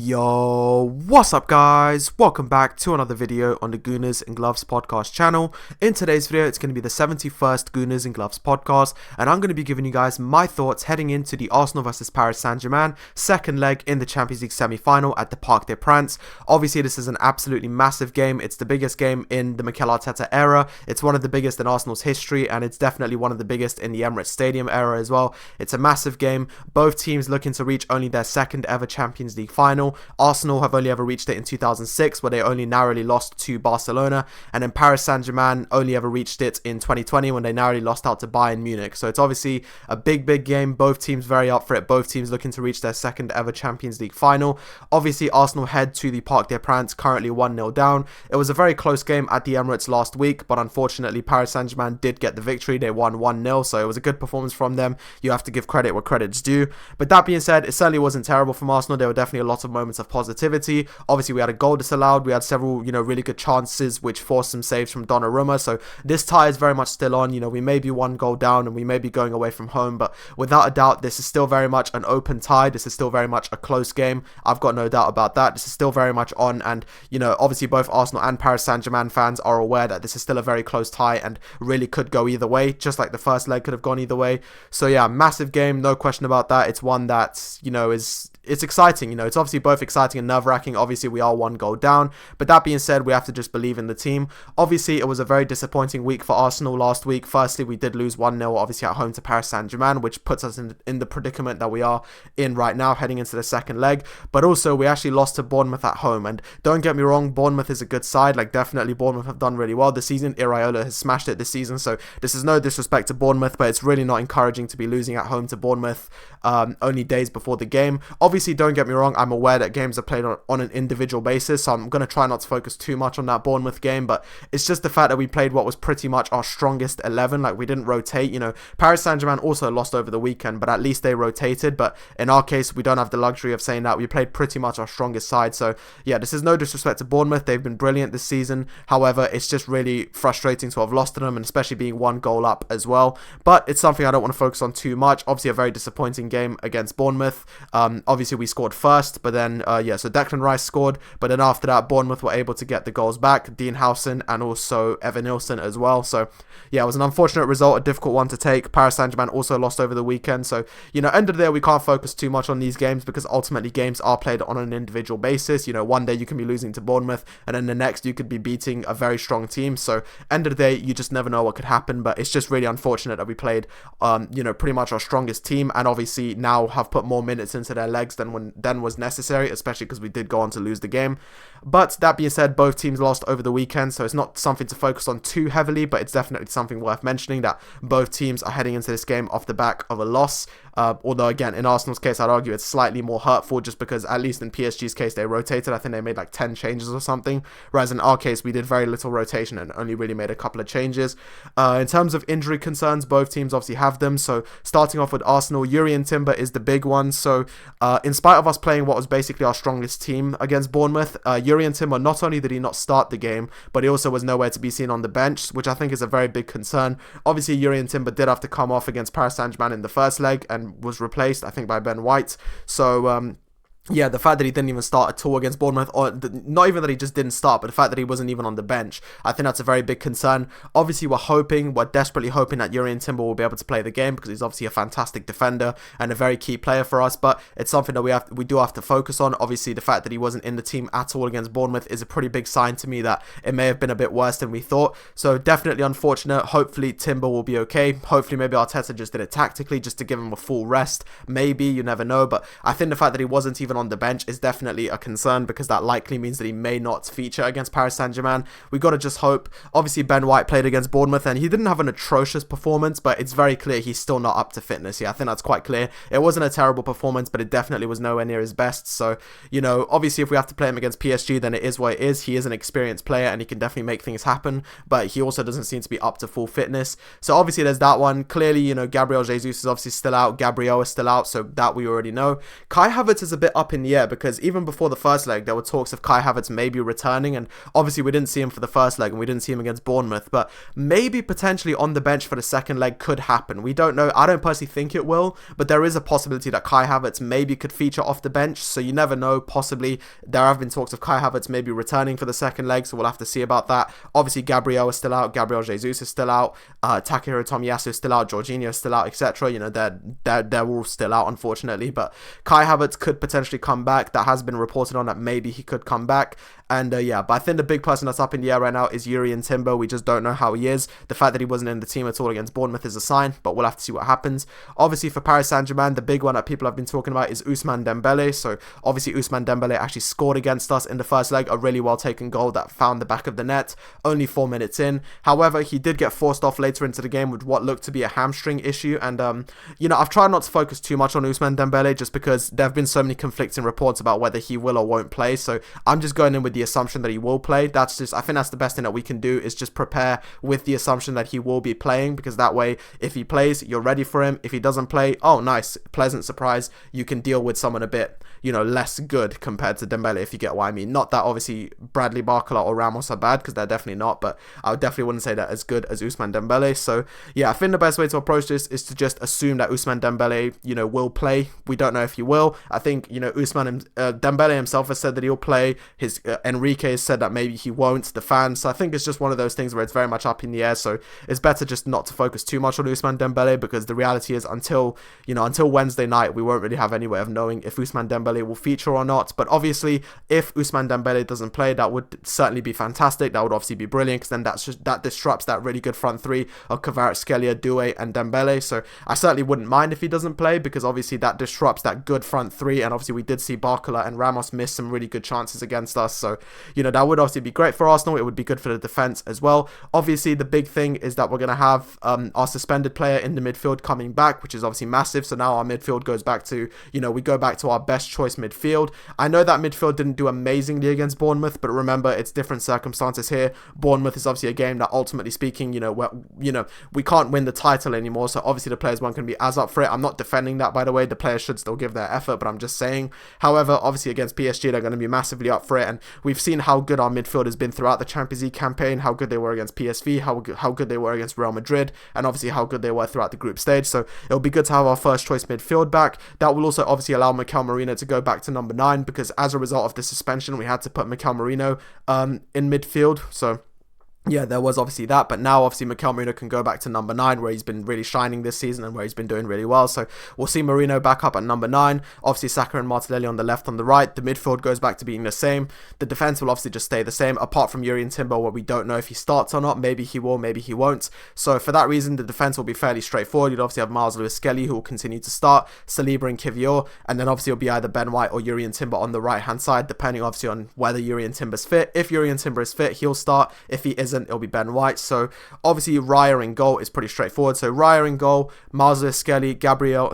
Yo, what's up guys? Welcome back to another video on the Gooners and Gloves Podcast channel. In today's video, it's going to be the 71st Gooners and Gloves Podcast, and I'm going to be giving you guys my thoughts heading into the Arsenal vs Paris Saint-Germain second leg in the Champions League semi-final at the Parc des Princes. Obviously, this is an absolutely massive game. It's the biggest game in the Mikel Arteta era. It's one of the biggest in Arsenal's history, and it's definitely one of the biggest in the Emirates Stadium era as well. It's a massive game. Both teams looking to reach only their second ever Champions League final. Arsenal have only ever reached it in 2006, where they only narrowly lost to Barcelona, and then Paris Saint-Germain only ever reached it in 2020 when they narrowly lost out to Bayern Munich. So it's obviously a big game. Both teams very up for it. Both teams looking to reach their second ever Champions League final. Obviously, Arsenal head to the Parc des Princes currently 1-0 down. It was a very close game at the Emirates last week, but unfortunately Paris Saint-Germain did get the victory. They won 1-0, so it was a good performance from them. You have to give credit where credit's due. But that being said, it certainly wasn't terrible from Arsenal. There were definitely a lot of moments of positivity. Obviously, we had a goal disallowed. We had several, really good chances which forced some saves from Donnarumma. So this tie is very much still on. We may be one goal down and we may be going away from home, but without a doubt, this is still very much an open tie. This is still very much a close game. I've got no doubt about that. This is still very much on, and obviously both Arsenal and Paris Saint-Germain fans are aware that this is still a very close tie and really could go either way, just like the first leg could have gone either way. So yeah, massive game, no question about that. It's one that it's exciting. It's obviously both exciting and nerve-wracking. Obviously, we are one goal down, but that being said, we have to just believe in the team. Obviously, it was a very disappointing week for Arsenal last week. Firstly, we did lose 1-0, obviously, at home to Paris Saint-Germain, which puts us in the predicament that we are in right now, heading into the second leg. But also, we actually lost to Bournemouth at home, and don't get me wrong, Bournemouth is a good side. Definitely, Bournemouth have done really well this season. Iraola has smashed it this season, so this is no disrespect to Bournemouth, but it's really not encouraging to be losing at home to Bournemouth only days before the game. Obviously, don't get me wrong, I'm aware that games are played on an individual basis, so I'm going to try not to focus too much on that Bournemouth game, but it's just the fact that we played what was pretty much our strongest 11. We didn't rotate. Paris Saint-Germain also lost over the weekend, but at least they rotated. But in our case, we don't have the luxury of saying that. We played pretty much our strongest side. So yeah, this is no disrespect to Bournemouth. They've been brilliant this season. However, it's just really frustrating to have lost to them, and especially being one goal up as well. But it's something I don't want to focus on too much. Obviously, a very disappointing game against Bournemouth. Obviously, we scored first, but then so Declan Rice scored, but then after that, Bournemouth were able to get the goals back, Dean Howson and also Evan Nilsson as well. So yeah, it was an unfortunate result, a difficult one to take. Paris Saint-Germain also lost over the weekend, so end of the day, we can't focus too much on these games because ultimately games are played on an individual basis. One day you can be losing to Bournemouth, and then the next you could be beating a very strong team. So end of the day, you just never know what could happen. But it's just really unfortunate that we played pretty much our strongest team, and obviously now have put more minutes into their legs than was necessary, especially because we did go on to lose the game. But that being said, both teams lost over the weekend, so it's not something to focus on too heavily, but it's definitely something worth mentioning that both teams are heading into this game off the back of a loss. Although again, in Arsenal's case, I'd argue it's slightly more hurtful, just because at least in PSG's case, they rotated. I think they made 10 changes or something, whereas in our case, we did very little rotation and only really made a couple of changes. In terms of injury concerns, both teams obviously have them. So starting off with Arsenal, Jurrien Timber is the big one. So in spite of us playing what was basically our strongest team against Bournemouth, Jurrien Timber, not only did he not start the game, but he also was nowhere to be seen on the bench, which I think is a very big concern. Obviously, Jurrien Timber did have to come off against Paris Saint-Germain in the first leg and was replaced, I think, by Ben White. So yeah, the fact that he didn't even start at all against Bournemouth, or not even that he just didn't start, but the fact that he wasn't even on the bench, I think that's a very big concern. Obviously, we're desperately hoping that Jurrien Timber will be able to play the game, because he's obviously a fantastic defender and a very key player for us, but it's something that we do have to focus on. Obviously, the fact that he wasn't in the team at all against Bournemouth is a pretty big sign to me that it may have been a bit worse than we thought. So definitely unfortunate. Hopefully Timber will be okay. Hopefully maybe Arteta just did it tactically just to give him a full rest. Maybe, you never know, but I think the fact that he wasn't even on the bench is definitely a concern, because that likely means that he may not feature against Paris Saint-Germain. We got to just hope. Obviously, Ben White played against Bournemouth and he didn't have an atrocious performance, but it's very clear he's still not up to fitness. Yeah, I think that's quite clear. It wasn't a terrible performance, but it definitely was nowhere near his best. So, obviously, if we have to play him against PSG, then it is what it is. He is an experienced player and he can definitely make things happen, but he also doesn't seem to be up to full fitness. So obviously, there's that one. Clearly, Gabriel Jesus is obviously still out. Gabriel is still out, so that we already know. Kai Havertz is a bit up up in the air because even before the first leg, there were talks of Kai Havertz maybe returning, and obviously we didn't see him for the first leg and we didn't see him against Bournemouth, but maybe potentially on the bench for the second leg could happen. We don't know. I don't personally think it will, but there is a possibility that Kai Havertz maybe could feature off the bench, so you never know. Possibly there have been talks of Kai Havertz maybe returning for the second leg, so we'll have to see about that. Obviously Gabriel is still out, Gabriel Jesus is still out, Takehiro Tomiyasu is still out, Jorginho is still out, etc. You know, they're all still out, unfortunately, but Kai Havertz could potentially come back. That has been reported on that maybe he could come back. And yeah, but I think the big person that's up in the air right now is Jurrien Timber. We just don't know how he is. The fact that he wasn't in the team at all against Bournemouth is a sign, but we'll have to see what happens. Obviously for Paris Saint-Germain, the big one that people have been talking about is Ousmane Dembele. So obviously Ousmane Dembele actually scored against us in the first leg, a really well taken goal that found the back of the net, only 4 minutes in. However, he did get forced off later into the game with what looked to be a hamstring issue. And you know, I've tried not to focus too much on Ousmane Dembele just because there have been so many conflicting reports about whether he will or won't play. So I'm just going in with the assumption that he will play. I think that's the best thing that we can do, is just prepare with the assumption that he will be playing, because that way if he plays, you're ready for him. If he doesn't play, oh nice, pleasant surprise, you can deal with someone a bit, you know, less good compared to Dembele, if you get what I mean. Not that obviously Bradley Barcola or Ramos are bad, because they're definitely not, but I definitely wouldn't say that as good as Ousmane Dembele. So yeah, I think the best way to approach this is to just assume that Ousmane Dembele, you know, will play. We don't know if he will. I think, you know, Dembele himself has said that he'll play. His Enrique has said that maybe he won't, the fans. So I think it's just one of those things where it's very much up in the air. So it's better just not to focus too much on Ousmane Dembele, because the reality is until Wednesday night, we won't really have any way of knowing if Ousmane Dembele will feature or not. But obviously, if Ousmane Dembele doesn't play, that would certainly be fantastic. That would obviously be brilliant, because then that disrupts that really good front three of Kvaratskhelia, Doué and Dembele. So I certainly wouldn't mind if he doesn't play, because obviously that disrupts that good front three, and obviously we did see Barcola and Ramos miss some really good chances against us. So, you know, that would obviously be great for Arsenal. It would be good for the defense as well. Obviously, the big thing is that we're going to have our suspended player in the midfield coming back, which is obviously massive. So now our midfield goes back to, you know, we go back to our best choice midfield. I know that midfield didn't do amazingly against Bournemouth, but remember, it's different circumstances here. Bournemouth is obviously a game that, ultimately speaking, we can't win the title anymore, so obviously the players weren't going to be as up for it. I'm not defending that, by the way. The players should still give their effort, but I'm just saying. However, obviously against PSG, they're going to be massively up for it, and we've seen how good our midfield has been throughout the Champions League campaign, how good they were against PSV, how good they were against Real Madrid, and obviously how good they were throughout the group stage. So it'll be good to have our first choice midfield back. That will also obviously allow Mikel Merino to go back to number 9, because as a result of the suspension, we had to put Mikel Merino in midfield. So yeah, there was obviously that, but now obviously Mikel Merino can go back to number 9, where he's been really shining this season and where he's been doing really well. So we'll see Merino back up at number 9. Obviously Saka and Martinelli on the left, on the right. The midfield goes back to being the same. The defense will obviously just stay the same, apart from Jurrien Timber, where we don't know if he starts or not. Maybe he will, maybe he won't. So for that reason, the defense will be fairly straightforward. You'd obviously have Miles Lewis-Skelly, who will continue to start, Saliba and Kivior, and then obviously it'll be either Ben White or Jurrien Timber on the right hand side, depending obviously on whether Jurrien Timber's fit. If Jurrien Timber is fit, he'll start. If he isn't, it'll be Ben White. So obviously Raya in goal is pretty straightforward. So Raya in goal, Miles Lewis-Skelly, not Gabriel.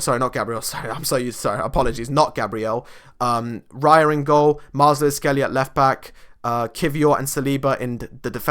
Raya in goal, Miles Lewis-Skelly at left back, Kivior and Saliba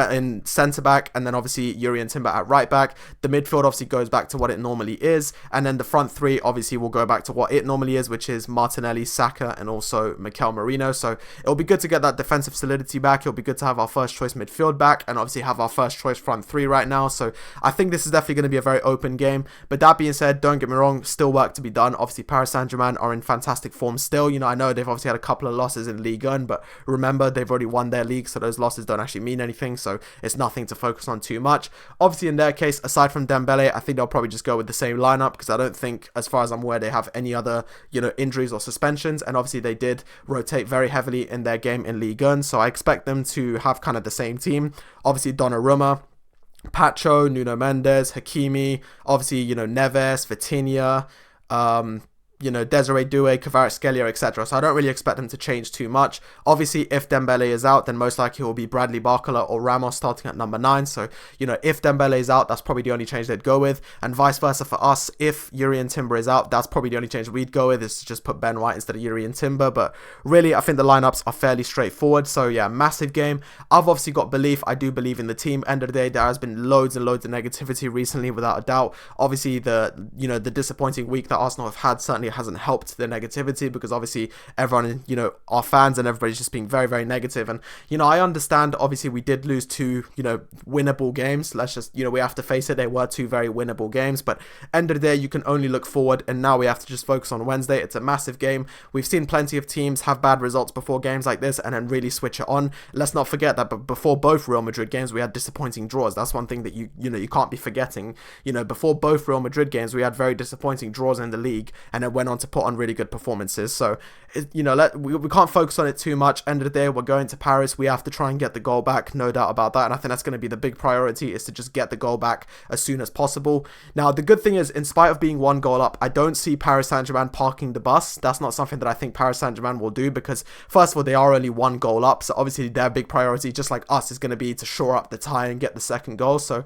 in centre back, and then obviously Jurrien Timber at right back. The midfield obviously goes back to what it normally is, and then the front three obviously will go back to what it normally is, which is Martinelli, Saka, and also Mikel Merino. So it'll be good to get that defensive solidity back. It'll be good to have our first choice midfield back, and obviously have our first choice front three right now. So I think this is definitely going to be a very open game. But that being said, don't get me wrong, still work to be done. Obviously Paris Saint-Germain are in fantastic form still. You know, I know they've obviously had a couple of losses in Ligue 1, but remember, they've already won their league, so those losses don't actually mean anything, so it's nothing to focus on too much. Obviously in their case, aside from Dembele, I think they'll probably just go with the same lineup, because I don't think, as far as I'm aware, they have any other, injuries or suspensions, and obviously they did rotate very heavily in their game in Ligue 1, so I expect them to have kind of the same team. Obviously Donnarumma, Pacho, Nuno Mendes, Hakimi, obviously, Neves, Vitinha, Desiree Doué, Kvaratskhelia, etc. So I don't really expect them to change too much. Obviously, if Dembele is out, then most likely it will be Bradley Barcola or Ramos starting at number 9. So, if Dembele is out, that's probably the only change they'd go with. And vice versa for us. If Jurrien Timber is out, that's probably the only change we'd go with, is to just put Ben White instead of Jurrien Timber. But really, I think the lineups are fairly straightforward. So yeah, massive game. I've obviously got belief. I do believe in the team. End of the day, there has been loads and loads of negativity recently, without a doubt. Obviously, the disappointing week that Arsenal have had certainly it hasn't helped the negativity, because obviously everyone, our fans and everybody's just being very, very negative. And, I understand, obviously, we did lose two, winnable games. Let's just, we have to face it. They were two very winnable games, but end of the day, you can only look forward, and now we have to just focus on Wednesday. It's a massive game. We've seen plenty of teams have bad results before games like this and then really switch it on. Let's not forget that before both Real Madrid games, we had disappointing draws. That's one thing that you can't be forgetting. Before both Real Madrid games, we had very disappointing draws in the league, and it went on to put on really good performances. So, we can't focus on it too much. End of the day, we're going to Paris. We have to try and get the goal back, no doubt about that. And I think that's going to be the big priority, is to just get the goal back as soon as possible. Now, the good thing is, in spite of being one goal up, I don't see Paris Saint-Germain parking the bus. That's not something that I think Paris Saint-Germain will do, because first of all, they are only one goal up. So obviously their big priority, just like us, is going to be to shore up the tie and get the second goal. So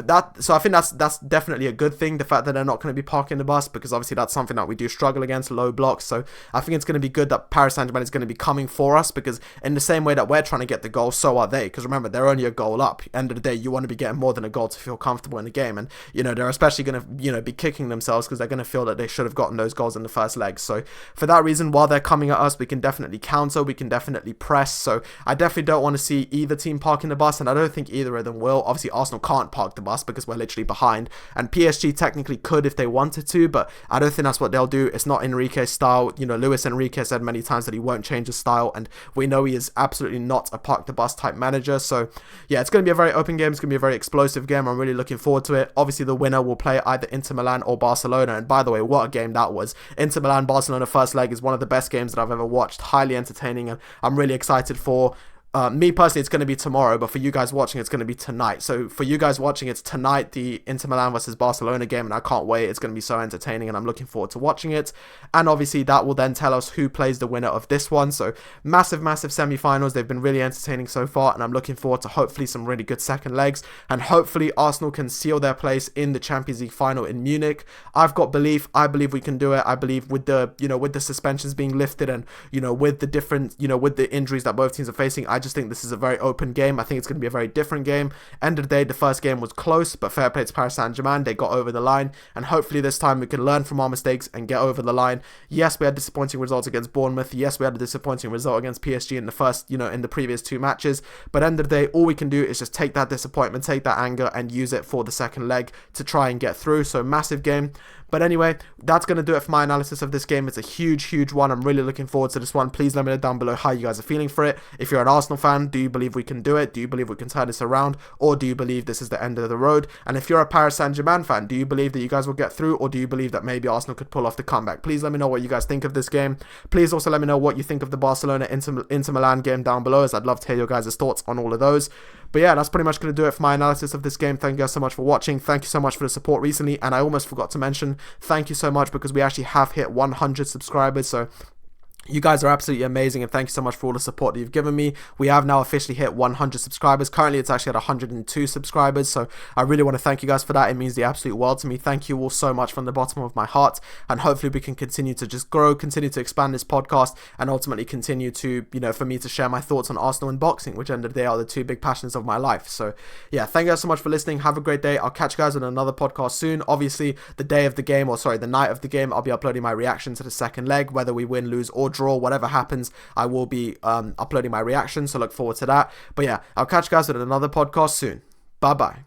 I think that's definitely a good thing, the fact that they're not going to be parking the bus, because obviously that's something that we do struggle against, low blocks. So I think it's going to be good that Paris Saint-Germain is going to be coming for us, because in the same way that we're trying to get the goal, so are they. Because remember, they're only a goal up. End of the day, you want to be getting more than a goal to feel comfortable in the game. And, they're especially going to, be kicking themselves, because they're going to feel that they should have gotten those goals in the first leg. So for that reason, while they're coming at us, we can definitely counter, we can definitely press. So I definitely don't want to see either team parking the bus, and I don't think either of them will. Obviously, Arsenal can't park the bus because we're literally behind, and PSG technically could if they wanted to, but I don't think that's what they'll do. It's not Enrique's style. Luis Enrique said many times that he won't change his style, and we know he is absolutely not a park the bus type manager. So yeah, it's going to be a very open game. It's going to be a very explosive game. I'm really looking forward to it. Obviously, the winner will play either Inter Milan or Barcelona, and by the way, what a game that was. Inter Milan Barcelona first leg is one of the best games that I've ever watched. Highly entertaining, and I'm really excited for. Me personally, it's going to be tomorrow, but for you guys watching, it's going to be tonight. So for you guys watching, it's tonight, the Inter Milan versus Barcelona game, and I can't wait. It's going to be so entertaining, and I'm looking forward to watching it. And obviously, that will then tell us who plays the winner of this one. So massive, massive semi-finals. They've been really entertaining so far, and I'm looking forward to hopefully some really good second legs, and hopefully Arsenal can seal their place in the Champions League final in Munich. I've got belief. I believe we can do it. I believe with the, with the suspensions being lifted, and, with the different, with the injuries that both teams are facing, I just think this is a very open game. I think it's going to be a very different game. End of the day, the first game was close, but fair play to Paris Saint-Germain. They got over the line, and hopefully this time we can learn from our mistakes and get over the line. Yes, we had disappointing results against Bournemouth. Yes, we had a disappointing result against PSG in the first, in the previous two matches. But end of the day, all we can do is just take that disappointment, take that anger, and use it for the second leg to try and get through. So massive game. But anyway, that's going to do it for my analysis of this game. It's a huge, huge one. I'm really looking forward to this one. Please let me know down below how you guys are feeling for it. If you're an Arsenal fan, do you believe we can do it? Do you believe we can turn this around? Or do you believe this is the end of the road? And if you're a Paris Saint-Germain fan, do you believe that you guys will get through? Or do you believe that maybe Arsenal could pull off the comeback? Please let me know what you guys think of this game. Please also let me know what you think of the Barcelona-Inter Milan game down below, as I'd love to hear your guys' thoughts on all of those. But yeah, that's pretty much going to do it for my analysis of this game. Thank you guys so much for watching. Thank you so much for the support recently. And I almost forgot to mention, thank you so much, because we actually have hit 100 subscribers. So you guys are absolutely amazing, and thank you so much for all the support that you've given me. We have now officially hit 100 subscribers. Currently, it's actually at 102 subscribers, so I really want to thank you guys for that. It means the absolute world to me. Thank you all so much from the bottom of my heart, and hopefully we can continue to just grow, continue to expand this podcast, and ultimately continue to, for me to share my thoughts on Arsenal and boxing, which end of the day are the two big passions of my life. So yeah, thank you guys so much for listening. Have a great day. I'll catch you guys on another podcast soon. Obviously, the day of the game, the night of the game, I'll be uploading my reaction to the second leg, whether we win, lose, or draw, whatever happens, I will be uploading my reaction, so look forward to that. But yeah, I'll catch you guys with another podcast soon. Bye bye.